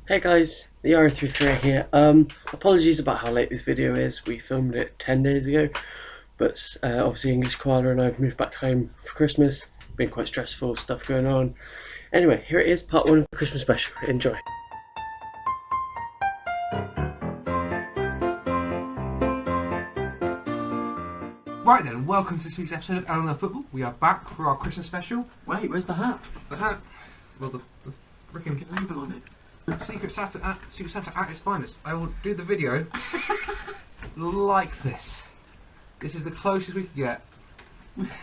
Hey guys, the R33 here. Apologies about how late this video is. We filmed it 10 days ago, but obviously English Koala and I've moved back home for Christmas. Been quite stressful, stuff going on. Anyway, here it is, part 1 of the Christmas special. Enjoy. Right then, welcome to this week's episode of Eleanor Football. We are back for our Christmas special. Wait, where's the hat? The hat, well, the freaking Label on it. Secret Santa at its finest. I will do the video like this. This is the closest we can get.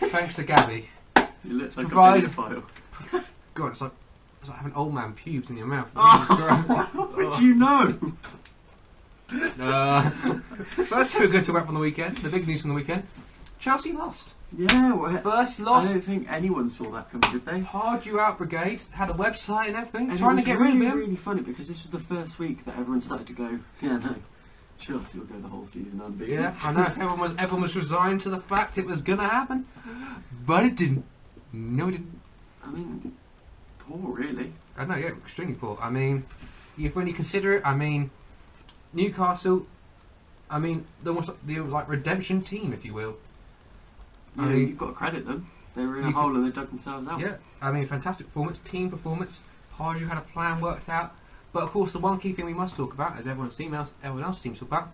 Thanks to Gabby. It looks like Provide- a file. God, it's like having old man pubes in your mouth. How would you know? First, we're going to talk about from the weekend. The big news from the weekend: Chelsea lost. Yeah, well, First I loss. don't think anyone saw that coming, did they? Hard you out brigade had a website and everything, And trying it to was get rid of really, him. really funny because this was the first week that everyone started to go, yeah, no, Chelsea will go the whole season unbeaten. Yeah, I know. Everyone was resigned to the fact it was gonna happen, but it didn't. No, it didn't. I mean, poor, really. I know, yeah, extremely poor. I mean, when you consider it, I mean, Newcastle. I mean, they're almost the like redemption team, if you will. I mean, you've got to credit them. They were in a hole and they dug themselves out. Yeah, I mean, fantastic performance, team performance. Harju had a plan worked out, but of course, the one key thing we must talk about, as everyone else seems to talk about,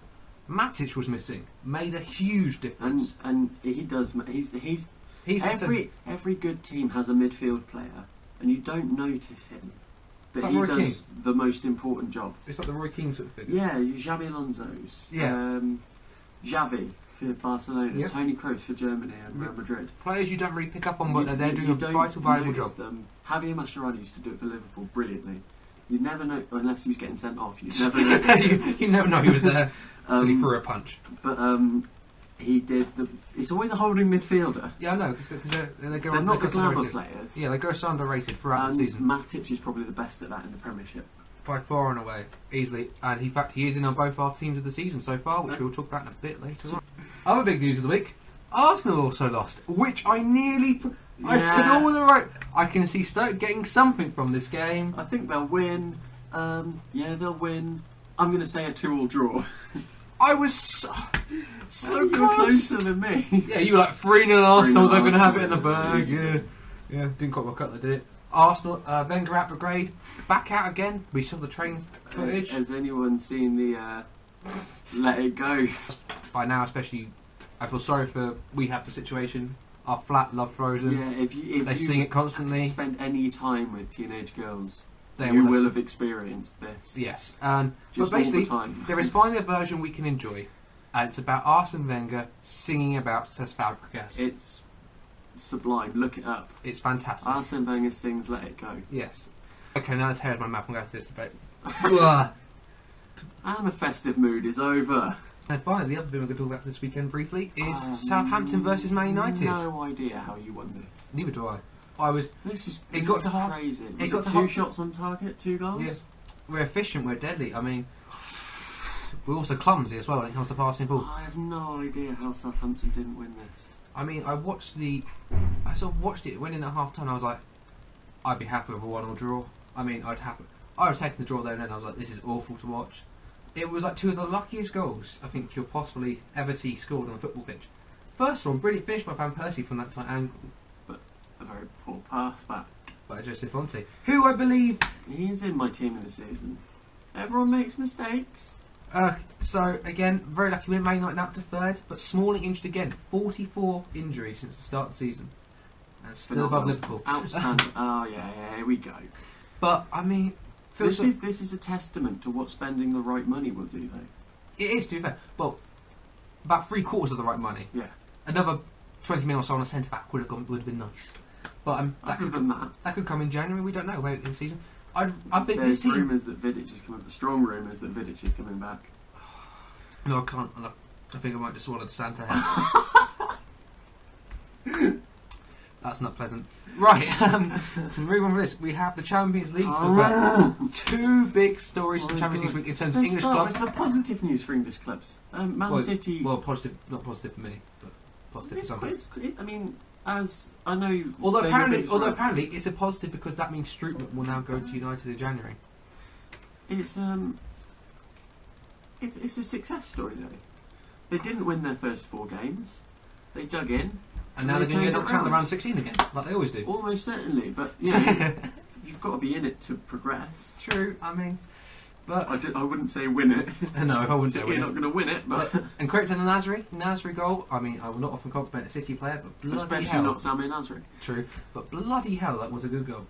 Matic was missing. Made a huge difference. And he does. He's every good team has a midfield player, and you don't notice him, but Like he Roy does Keane. the most important job. It's like the Roy Keane sort of figure. Yeah, Xabi Alonso's. Yeah. Xavi for Barcelona, Yep. Toni Kroos for Germany and Real Madrid. Players you don't really pick up on, but they're doing You a don't vital, valuable notice job. them. Javier Mascherano used to do it for Liverpool brilliantly. You'd never know, unless he was getting sent off, you'd never know. you never know he was there until he threw a punch. But he did it's always a holding midfielder. Yeah, I know, because they go They're not they the go glamour underrated. players. Yeah, they go so underrated throughout And the season. Matic is probably the best at that in the Premiership. By far and away, easily. And in fact, he is in on both our teams of the season so far, which we'll talk about in a bit later on. Other big news of the week: Arsenal also lost, which I nearly. I said all the right. I can see Stoke getting something from this game. I think they'll win. They'll win. I'm going to say a 2-2 draw. I was so You're close. closer than me. Yeah, you were like 3-0 Arsenal. 3-0 They're going to have it in the Arsenal, bag. yeah. Yeah, didn't quite work out. They did it. Arsenal, Wenger out brigade, back out again. We saw the train footage. Has anyone seen the Let It Go? By now, especially, I feel sorry for. We have the situation. Our flat love Frozen. Yeah, if They you sing it constantly. spend any time with teenage girls, They you will will have experienced this. Yes, but Just basically, all the time. there is finally a version we can enjoy, and it's about Arsene Wenger singing about Cesc Fabregas. It's sublime. Look it up. It's fantastic. Arsene Wenger sings Let It Go. Yes. Okay, now let's head my mouth and go through this debate. Ugh. And the festive mood is over. And finally, the other thing we're going to talk about this weekend briefly is Southampton versus Man United. No idea how you won this. Neither do I. I was. This is It got to half- crazy. it Was got it to two half- shots on target, 2 goals? Yeah. We're efficient. We're deadly. I mean, we're also clumsy as well when it comes to passing the ball. I have no idea how Southampton didn't win this. I mean, I sort of watched it. It went in at half time. I was like, I'd be happy with a 1-1 draw. I mean, I was taking the draw there and then. I was like, this is awful to watch. It was like 2 of the luckiest goals I think you'll possibly ever see scored on a football pitch. First one, brilliant finish by Van Persie from that tight angle A very poor pass back. by Joseph Fonte, who I believe. He is in my team of the season. Everyone makes mistakes. So again, very lucky win. Man United out to third, but Smalling injured again. 44 injuries since the start of the season, and still above Liverpool. Outstanding. Oh yeah, here we go. But I mean, This is a testament to what spending the right money will do, though. it is to be fair. Well, about 3/4 of the right money. Yeah. Another 20 million or so on a centre back would have been nice. But Other than that, that could come in January. We don't know late in the season. I think there's this team. rumours that Vidic is coming. Strong rumours that Vidic is coming back. No, I can't. I think I might just swallow the Santa head. That's not pleasant. Right, so moving on from this, we have the Champions League to talk about. 2 big stories in the Champions League this week in terms of English clubs. It's the positive news for English clubs. Man City. Well, positive, not positive for me, but positive for some people. I mean, as I know. Although Spain have been apparently it's a positive because that means Strootman will now go to United in January. it's a success story though. They didn't win their first 4 games. They dug in, and now they're going to get knocked out in the round 16 again, like they always do. Almost certainly, but you know, you've got to be in it to progress. True. I mean, but I wouldn't say win it. No, I wouldn't say City win are it. not going to win it, but And credit to the Nasri goal. I mean, I will not often compliment a City player, but bloody especially hell, not Samir Nasri. true. But bloody hell, that was a good goal.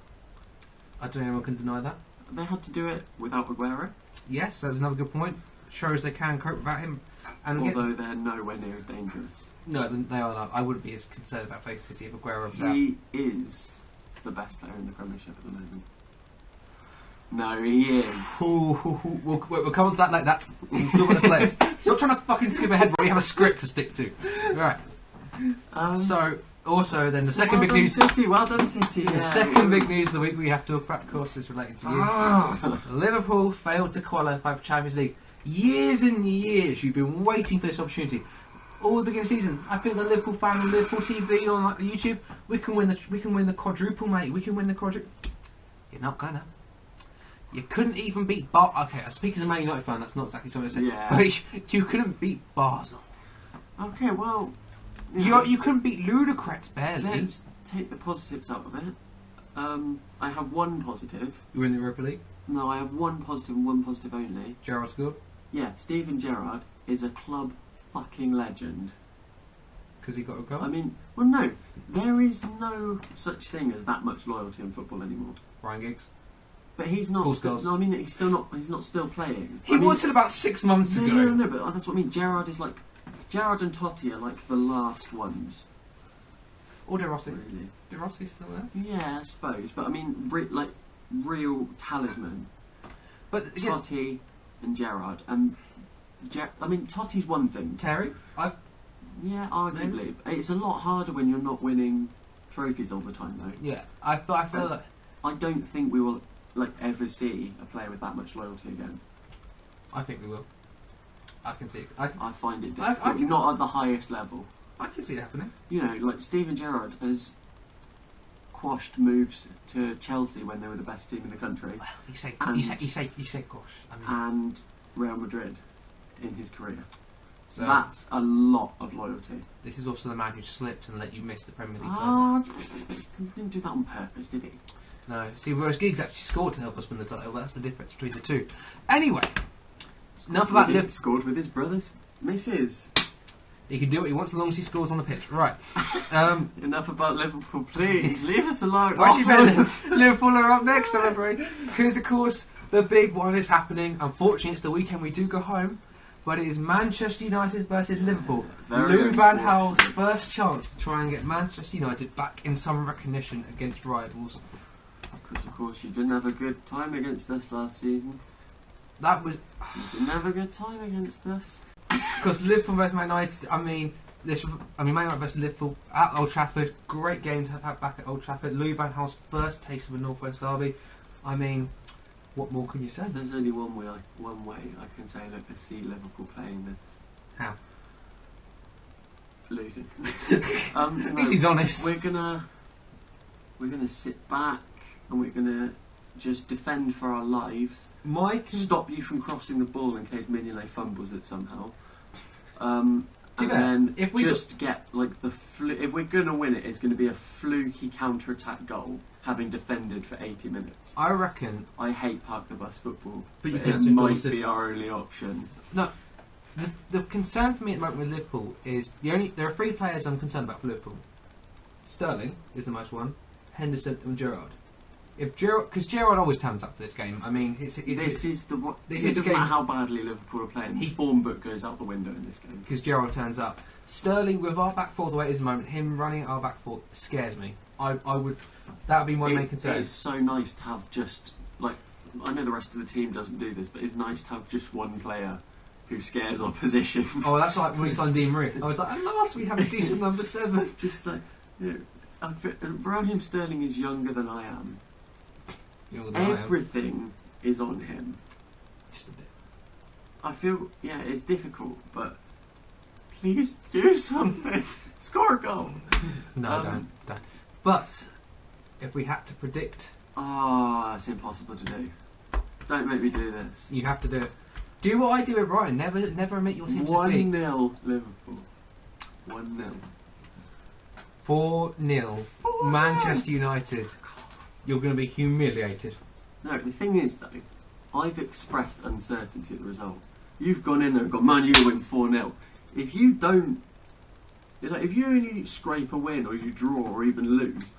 I don't think anyone can deny that. They had to do it without Aguero, Yes, that's another good point. Shows they can cope without him. And again, although they're nowhere near as dangerous. no, they are not. I wouldn't be as concerned about face City if Aguero was out. He is the best player in the Premiership at the moment. No, he is. We'll come on to that later. That's we'll talk about this later. Stop trying to fucking skip ahead. We have a script to stick to. Right. So, also, then the second big news. City, well done, City. The Yeah. second big news of the week we have to talk about, of course, is related to you. Liverpool failed to qualify for Champions League. Years and years you've been waiting for this opportunity. All the beginning of the season, I think the Liverpool fan on Liverpool TV on like, YouTube, we can win the quadruple, mate. We can win the quadruple. You're not gonna. You couldn't even beat Okay, I speak as a Man United fan. That's not exactly something I said. Yeah. But you couldn't beat Basel. Okay, well, You couldn't beat Ludogorets barely. let's take the positives out of it. I have one positive. You win the Europa League. No, I have one positive and one positive only. Gerrard scored Yeah, Steven Gerrard is a club fucking legend. because he got a goal. I mean, well, no, there is no such thing as that much loyalty in football anymore. Ryan Giggs. But he's not. Paul Still, Scholes. no, I mean, he's still not. He's not still playing. He I mean, was till about 6 months No, ago. no, but that's what I mean. Gerrard is like. Gerrard and Totti are like the last ones, Or De Rossi. really. De Rossi's still there. Yeah, I suppose. But I mean, like real talisman. But yeah, Totti and Gerrard. I mean, Totti's one thing. Terry, Yeah, arguably. It's a lot harder when you're not winning trophies all the time, though. I feel like I don't think we will ever see a player with that much loyalty again. I think we will. I can see it. I find it I difficult. can- Not at the highest level. I can see it happening. You know, like Steven Gerrard has quashed moves to Chelsea when they were the best team in the country, You say And- gosh. I mean, and Real Madrid in his career. so That's a lot of loyalty. this is also the man who slipped and let you miss the Premier League title. Ah, he didn't do that on purpose, did he? No, see, whereas Giggs actually scored to help us win the title. That's the difference between the two. Anyway, enough about He Liverpool. scored with his brothers' misses. He can do what he wants as long as he scores on the pitch. Right. Enough about Liverpool, please. Leave us alone. Why do you feel Liverpool are up next, I'm afraid? Because, of course, the big one is happening. Unfortunately, it's the weekend we do go home. But it is Manchester United versus Liverpool. Very Lou Van Gaal's unfortunate. first chance to try and get Manchester United back in some recognition against rivals. Because, of course, you didn't have a good time against us last season. That was You didn't have a good time against us. because Liverpool versus Man United. Man United versus Liverpool at Old Trafford. Great game to have back at Old Trafford. Lou Van Gaal's first taste of a North West derby. I mean, what more can you say? There's only one way I can say look to see Liverpool playing this. How? Losing. At least he's honest. We're gonna sit back and we're gonna just defend for our lives. Stop you from crossing the ball in case Mignolet fumbles it somehow. And then if we just get like the if we're gonna win it, it's gonna be a fluky counter-attack goal, having defended for 80 minutes. I reckon. I hate park the bus football, But you it can do might Dorset. be our only option. No, the concern for me at the moment with Liverpool is there are 3 players I'm concerned about for Liverpool. Sterling is the most one, Henderson and Gerrard. Because Gerrard always turns up for this game. I mean, This it's is the this it is the doesn't game. matter how badly Liverpool are playing. The form book goes out the window in this game. because Gerrard turns up. Sterling with our back four the way it is at the moment, him running at our back four scares me. I would that would be my main concern. It's so nice to have just like I know the rest of the team doesn't do this, but it's nice to have just one player who scares opposition. Oh, that's like when we signed Di Maria. I was like, at last we have a decent number 7. Just like Raheem Sterling is younger than I am. Younger than I am. Everything is on him. Just a bit. I feel it's difficult, but please do something. Score a goal. No, don't. But if we had to predict, It's impossible to do. Don't make me do this. You have to do it. Do what I do with Ryan. Never admit your team to defeat. 1-0 Liverpool. 1-0. 4-0 Manchester United. You're going to be humiliated. No, the thing is though, I've expressed uncertainty of the result. You've gone in there and gone, man, you win 4-0. If you don't, if you only scrape a win or you draw or even lose,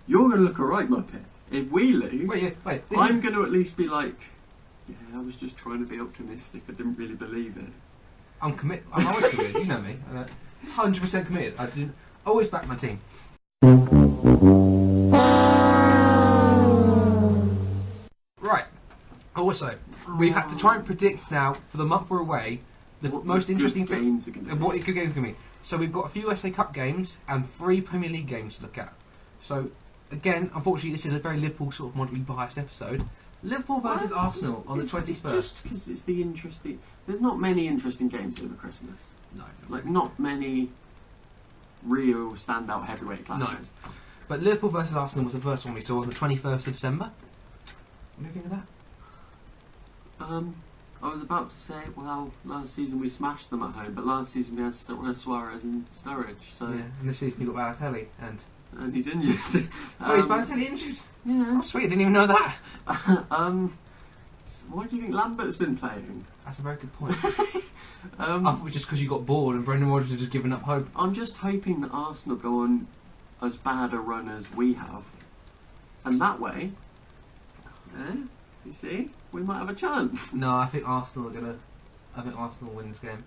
you're going to look alright, my pet. If we lose, I'm going to at least be like, yeah, I was just trying to be optimistic. I didn't really believe it. I'm committed. I'm always committed. You know me. 100% committed. I always back my team. Right. Also, we've had to try and predict now for the month we're away what most interesting games are going to be. What good games are going to be. So we've got a few FA Cup games and 3 Premier League games to look at. So again, unfortunately, this is a very Liverpool sort of moderately biased episode. Liverpool versus Arsenal on the 21st. Just because it's the interesting. There's not many interesting games over Christmas. No. Like not many real standout heavyweight clashes. No. But Liverpool versus Arsenal was the first one we saw on the 21st of December. What do you think of that? I was about to say, well, last season we smashed them at home, but last season we had Suarez and Sturridge. So yeah, and this season you got Balotelli and he's injured. Oh, is Balotelli injured? Yeah. Oh, sweet, I didn't even know that. Why do you think Lambert's been playing? That's a very good point. I thought it was just because you got bored and Brendan Rodgers had just given up hope. I'm just hoping that Arsenal go on as bad a run as we have, and that way, you see, we might have a chance. No, I think Arsenal are gonna. I think Arsenal will win this game.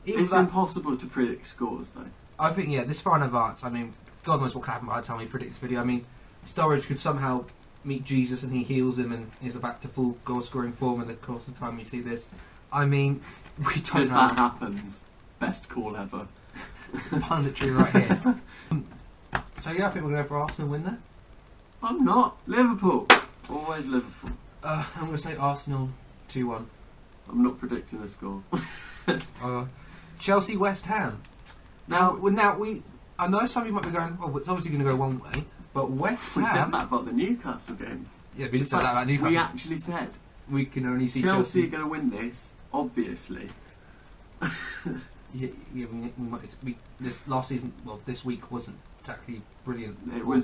It's impossible to predict scores, though. I think this far in advance. I mean, God knows what can happen by the time we predict this video. I mean, Sturridge could somehow meet Jesus and he heals him and is back to full goal-scoring form in the course of time we see this. I mean, we don't know. If that happens, best call ever. Punditry right here. So yeah, I think we're going to go for Arsenal win there. I'm not. Liverpool. Always Liverpool. I'm going to say Arsenal 2-1. I'm not predicting a score. Chelsea West Ham. Now I know some of you might be going, oh, it's obviously going to go one way, but West Ham. We said that about the Newcastle game. Yeah, we did say that about Newcastle. We actually said we can only see Chelsea are going to win this, obviously. Yeah, we might. This last season, well, this week wasn't exactly brilliant.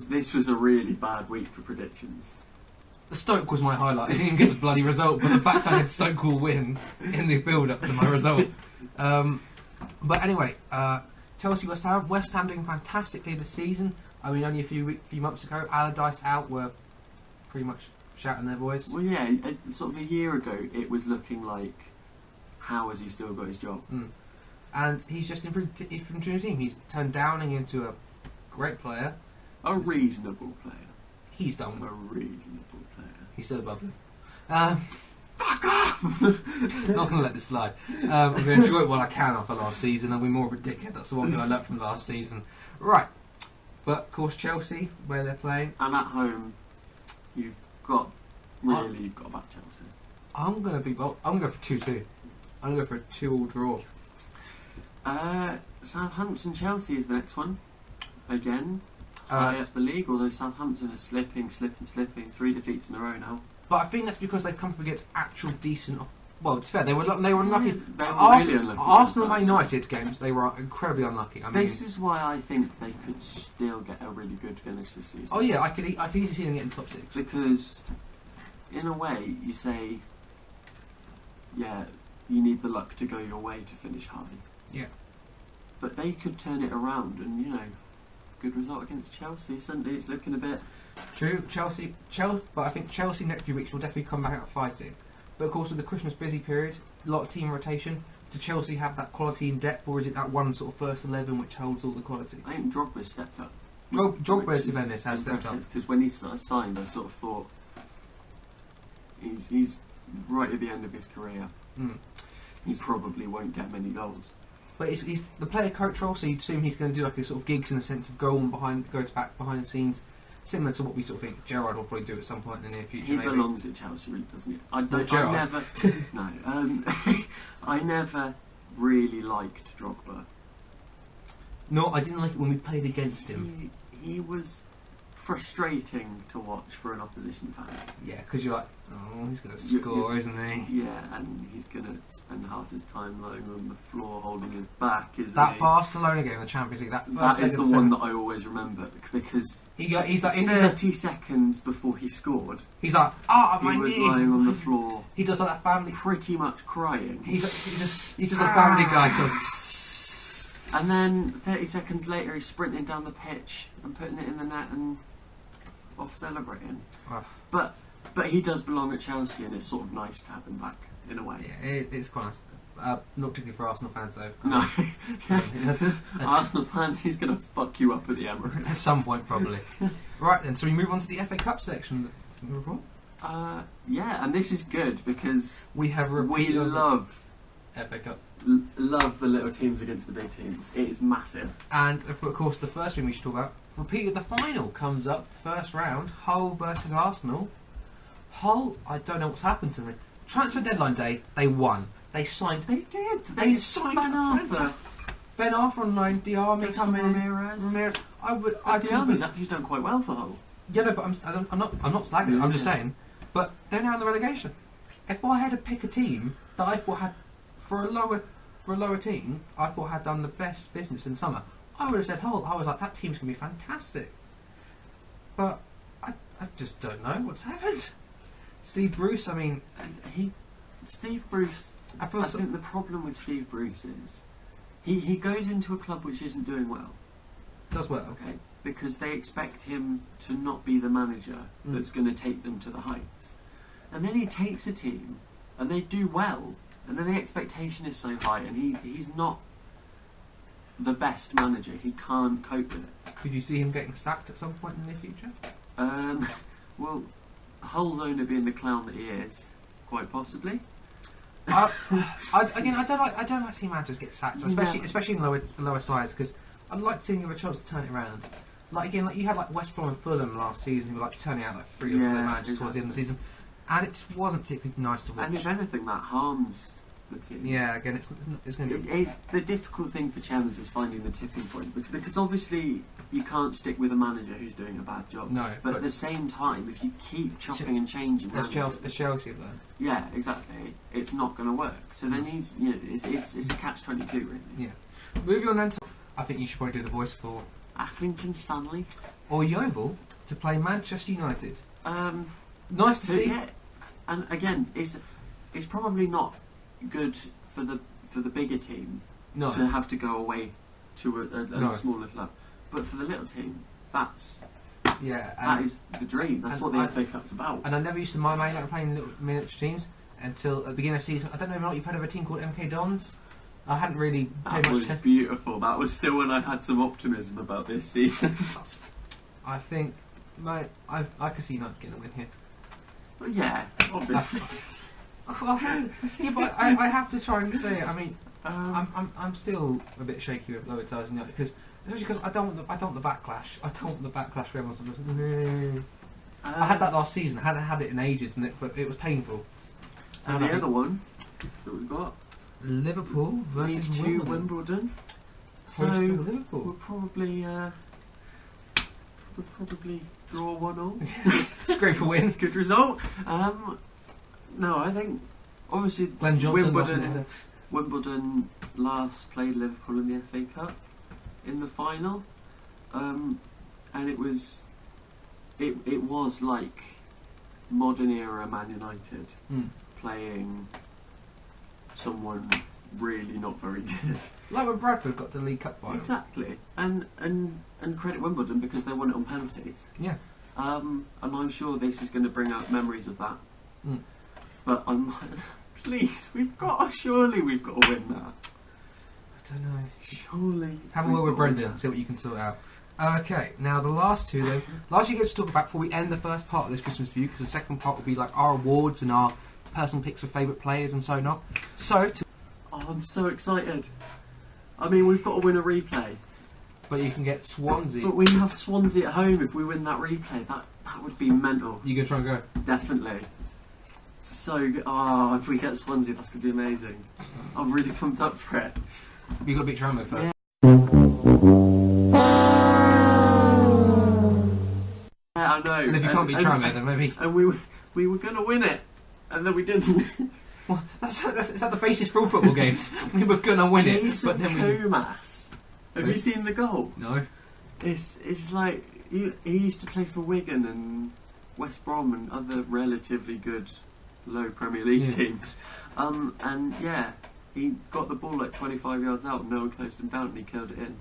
This was a really bad week for predictions. The Stoke was my highlight. I didn't get the bloody result, but the fact I had Stoke will win in the build-up to my result. But anyway, Chelsea West Ham. West Ham doing fantastically this season. I mean, only a few months ago, Allardyce out were pretty much shouting their voice. Well, yeah, sort of a year ago, it was looking like, how has he still got his job? And he's just improved his team. He's turned Downing into a great player. A reasonable player. He's done a reasonable player. He's still above him. Fuck off! Not going to let this slide. I'm going to enjoy it while I can after last season. I'll be more of a dickhead. That's the one thing I learnt from last season. Right. But, of course, Chelsea, where they're playing. And at home, you've got to back Chelsea. I'm going to go for 2-2. I'm going to go for a 2-2 draw. Southampton Chelsea is the next one. Again, high up the league, although Southampton are slipping. 3 defeats in a row now. But I think that's because they've come up against actual decent. Well, to be fair, they were unlucky. Really unlucky. Arsenal Man United games, they were incredibly unlucky. I mean, this is why I think they could still get a really good finish this season. Oh yeah, I could easily see them getting top 6. Because, in a way, you say, yeah, you need the luck to go your way to finish high. Yeah. But they could turn it around and, good result against Chelsea. Sunday it's looking a bit... True, Chelsea, but I think Chelsea next few weeks will definitely come back out fighting. But of course with the Christmas busy period, a lot of team rotation, do Chelsea have that quality in depth, or is it that one sort of first 11 which holds all the quality? I think Drogba stepped up. Drogba to Venice has stepped up. Because when he signed, I sort of thought he's right at the end of his career. He probably won't get many goals. But he's the player coach role, so you'd assume he's going to do like a sort of gigs in the sense of go back behind the scenes, similar to what we sort of think Gerrard will probably do at some point in the near future. He belongs at Chelsea, really, doesn't he? I never really liked Drogba. No, I didn't like it when we played against him. He was frustrating to watch for an opposition fan. Yeah, because you're like, oh, he's going to score, isn't he? Yeah, and he's going to spend half his time lying on the floor holding his back, isn't he? That Barcelona game in the Champions League, that is the one that I always remember, because he's like in 30 seconds before he scored, he's like, my he was knee. lying on the floor. He does like that family. Pretty much crying. He's just a family guy. So. And then 30 seconds later, he's sprinting down the pitch and putting it in the net and off celebrating. Oh. But he does belong at Chelsea, and it's sort of nice to have him back in a way. Yeah, it's quite nice. Not particularly for Arsenal fans though. No. That's Arsenal fans, he's going to fuck you up at the Emirates. At some point, probably. Right then, so we move on to the FA Cup section of the report. Yeah, and this is good because we love FA Cup. Love the little teams against the big teams. It is massive. And of course, the first thing we should talk about, repeat of the final comes up, first round, Hull versus Arsenal. Hull, I don't know what's happened to them. Transfer deadline day, they won. They signed. They did. They signed Ben Arthur on loan. Diarmi come in. Ramirez. Diarmi's actually done quite well for Hull. Yeah, no, but I'm not slagging. I'm just saying. But they're now in the relegation. If I had to pick a team that I thought had for a lower team, I thought had done the best business in summer, I would have said Hull. I was like, that team's going to be fantastic. But I just don't know what's happened. Steve Bruce, I mean... Steve Bruce... I think the problem with Steve Bruce is he goes into a club which isn't doing well. Does well. Okay. Because they expect him to not be the manager that's going to take them to the heights. And then he takes a team and they do well, and then the expectation is so high, and he's not the best manager. He can't cope with it. Could you see him getting sacked at some point in the near future? Well, Hull's owner being the clown that he is, quite possibly. I don't like seeing managers get sacked, especially in lower sides, because I'd like to see him give a chance to turn it around. Like you had like West Brom and Fulham last season, who were like turning out like 3 or 4 managers towards the end of the season, and it just wasn't particularly nice to watch. And if anything, that harms the team. Yeah, again, it's going to be... It's the difficult thing for chairmen is finding the tipping point, because obviously you can't stick with a manager who's doing a bad job. No, but at the same time, if you keep chopping and changing, as Chelsea have done. Yeah, exactly. It's not going to work. So then it's a catch-22 really. Yeah. Moving on then to, I think you should probably do the voice for Accrington Stanley or Yeovil to play Manchester United. Nice to see. Yeah, and again, it's probably not good for the bigger team to have to go away to a smaller club, but for the little team, that is the dream. That's what the FA Cup's about. And I never used to mind playing little miniature teams until at the beginning of the season. I don't know if you've heard of a team called MK Dons. I hadn't really paid much attention. That was beautiful. That was still when I had some optimism about this season. I think, mate, I could see United getting a win here. Well, yeah, obviously. But I have to try and say it. I mean, I'm still a bit shaky with lower ties in United, especially because I don't want the backlash. I don't want the backlash where everyone's like, I had that last season. I hadn't had it in ages, and it was painful. And the other one that we've got, Liverpool versus Wimbledon. So we'll probably draw 1-1. Scrape a win. Good result. No, I think obviously Glenn Johnson Wimbledon last played Liverpool in the FA Cup in the final, and it was like modern era Man United playing someone really not very good. Like when Bradford got to the League Cup final. Exactly, and credit Wimbledon because they won it on penalties. Yeah. And I'm sure this is going to bring out memories of that. But I'm like, please, surely we've got to win that. I don't know. Surely. Have a word with Brendan, see what you can sort out. Okay, now the last two then. Last you get to talk about before we end the first part of this Christmas View, because the second part will be like our awards and our personal picks of favourite players and so on. I'm so excited. I mean, we've got to win a replay. But you can get Swansea. But we have Swansea at home if we win that replay. That would be mental. You gonna try and go? Definitely. So good. Oh, if we get Swansea, that's going to be amazing. I'm really pumped up for it. You've got to beat Tranmere first. Yeah. I know. And if you can't beat Tranmere, then maybe. And we were going to win it, and then we didn't. Well, is that the basis for all football games? We were going to win it, but then we. Comas. Have you seen the goal? No. It's like he used to play for Wigan and West Brom and other relatively good low Premier League teams. And yeah, he got the ball like 25 yards out and no one closed him down and he killed it in.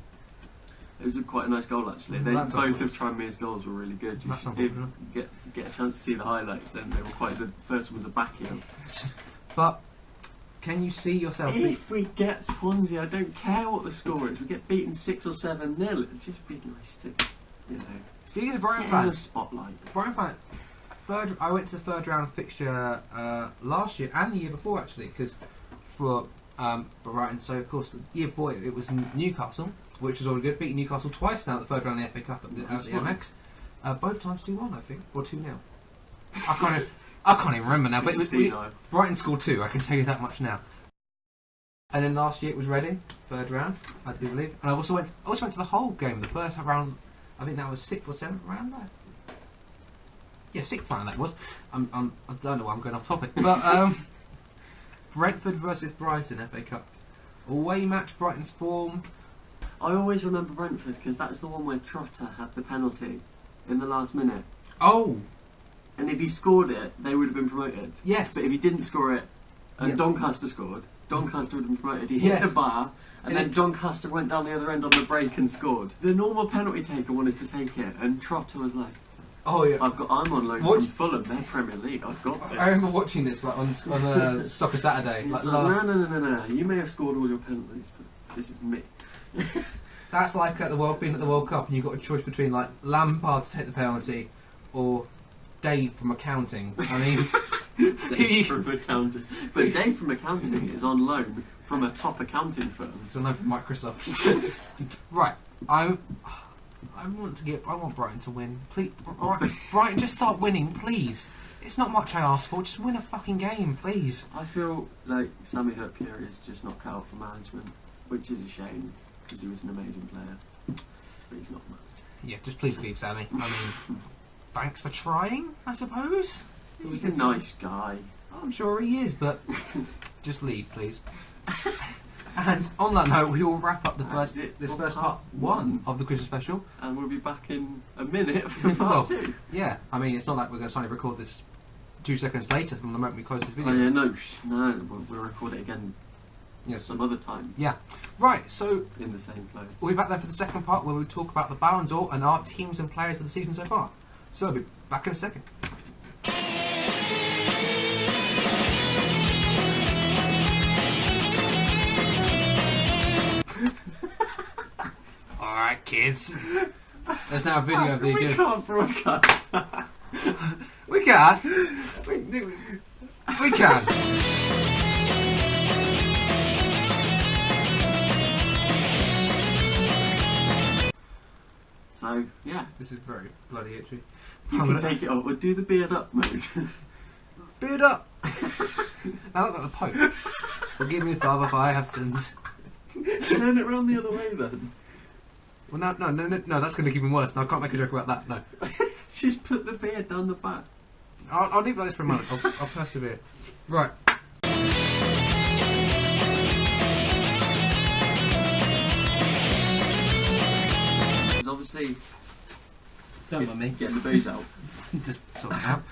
It was quite a nice goal actually. Both of Tranmere's goals were really good. You should get a chance to see the highlights then. They were quite good. The first one was a backheel. But can you see yourself? If we get Swansea, I don't care what the score is. We get beaten 6 or 7-0. It'd just be nice to, you know. Speaking of Brighton Get in fans, the spotlight. Brighton fan. I went to the third round fixture last year and the year before actually, because for Brighton. So of course the year before it was Newcastle, which was all good. Beating Newcastle twice now at the third round of the FA Cup at the MX. Both times 2-1, I think, or 2-0. I can't even remember now. But Brighton scored 2. I can tell you that much now. And then last year it was Reading, third round, I do believe. And I also went to the whole game, the first round. I think that was 6th or 7th round there. Yeah, 6th round that was. I don't know why I'm going off topic. But Brentford versus Brighton FA Cup. Away match, Brighton's form. I always remember Brentford because that's the one where Trotter had the penalty in the last minute. Oh! And if he scored it, they would have been promoted. Yes. But if he didn't score it, and Doncaster scored, Doncaster would have been promoted. He hit the bar, and then Doncaster went down the other end on the break and scored. The normal penalty taker wanted to take it, and Trotter was like, "Oh yeah, I'm on loan from Fulham. They're Premier League. I've got this." I remember watching this like on Soccer Saturday. No. You may have scored all your penalties, but this is me. That's like being at the World Cup, and you've got a choice between like Lampard to take the penalty, or Dave from accounting. I mean, Dave from accounting. But Dave from accounting is on loan from a top accounting firm. He's on loan from Microsoft. Right, I want Brighton to win. Please, Brighton, just start winning, please. It's not much I ask for. Just win a fucking game, please. I feel like Sami Hyypiä is just not cut out for management, which is a shame because he was an amazing player, but he's not much. Yeah, just please leave, Sammy. I mean. Thanks for trying, I suppose. So he's a nice guy. I'm sure he is, but just leave, please. And on that note, we will wrap up this first part 1 of the Christmas special. And we'll be back in a minute for part 2. Yeah, I mean, it's not like we're going to suddenly record this 2 seconds later from the moment we close this video. Oh yeah, no, we'll record it again some other time. Yeah. Right, so in the same clothes. We'll be back there for the second part where we talk about the Ballon d'Or and our teams and players of the season so far. So I'll be back in a second. Alright kids. There's now a video of the... We can't broadcast. We can. We can. So, yeah. This is very bloody itchy. You can take it off. We'll do the beard up mode. Beard up! Now look like the Pope. Forgive me, Father, if I have sinned. Turn it round the other way then. Well, no, that's going to keep him worse. No, I can't make a joke about that, no. Just put the beard down the back. I'll leave it like this for a moment. I'll persevere. Right. Obviously, don't mind me getting the booze out. Just sort it out.